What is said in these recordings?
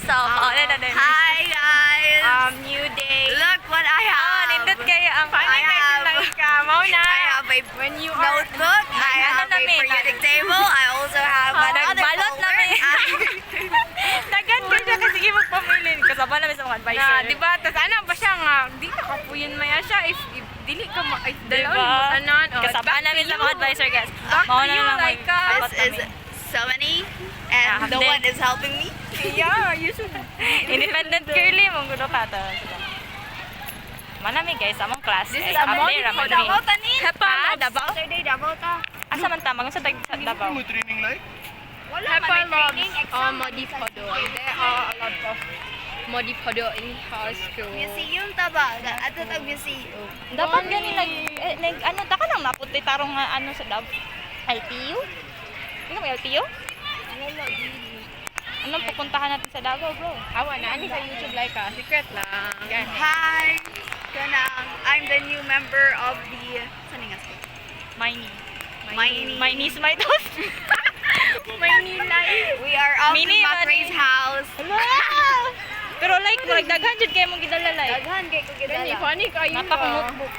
yourself. Hi guys! New day. Look what I have! Nindot kayo ang I have a when you notebook, I have a periodic table, I also have another nagbalot folder. namin. Dagan ko siya kasi sige magpamilin. Kasama namin sa mga advisor. Na, di ba? Tas ana ba siya nga, di nakapuyin maya siya if dili ka ay dalaw Diba? mo tanan. Kasama namin sa mga advisor guys. Back to Mao na you, lang like magsabat This is namin. Somani, and Ah, no then- one is helping me. Yeah, you should. Independent girly mong gulo ka to. Manami guys, among class. This Guys, is a update morning raman for mi. Davao tani. Hepa, Davao. Saturday, Davao ta. Asa man ta magun sa Davao. Mo training like? Wala Hepa man may loves training, exam. Modipodo. There are a lot of Modipodo in our school. Museum ta ba? Ato tag museum. Dapat gani nag ano ta ka nang naputi tarong nga ano sa LTU? Hindi ka may LTU? Anong pupuntahan natin sa Davao, bro? Awa na, ani sa YouTube like secret lang. Yan. Hi! Kanang, I'm the new member of the... Saan nga school? Miney. Miney. My niece, my toast. May nilay. We are out Mini, in Macray's Mani. house. Pero like, murag daghan jud kay mong gidala like. Daghan kay ko Gani, gidala. funny kayo. Notebook.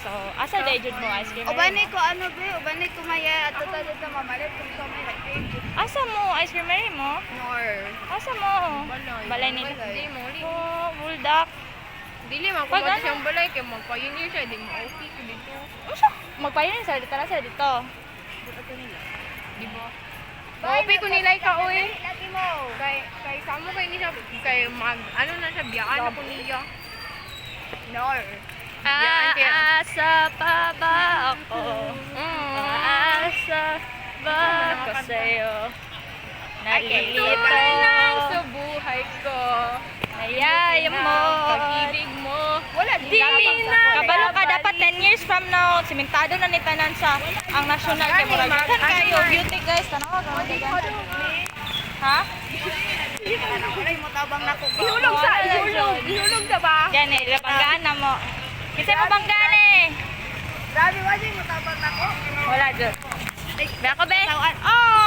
So, asa day jud mo ice cream? Ubani ko ano be? Ubani ko maya ato ta dito mamalit kung sa may cream. Asa mo ice cream mo? Nor. Asa mo? Balay nila. Di mo li. Oh, buldak. Dili man Pag kung ano? siyang balay kay magpa-junior siya, di mo okay ko dito. Usa, magpayon sa dito na sa dito. Di ba? Okay ko nilay ka oy. Lagi mo. Kay kamo kay ni siya kay mag ano na siya biyaan ako niya. Nor. Yan, kaya- Aasa pa ba ako? Aasa ba ako sa'yo? Nalilito. Lang sa buhay ko. Nayaya mo. Pag-ibig mo. Wala Di na. Kabalo ka dapat 10 years from now. Simentado na ni tanan sa ang national kay murag. Kan kayo beauty guys tanaw Ha? Wala mo tabang nako ba? Ihulog sa, ihulog. Ihulog sa ba? Gani, banggaan na mo. Kasi mo banggaan eh. Grabe wala mo tabang nako. Wala jud. Be ako be. Tawan. Oh,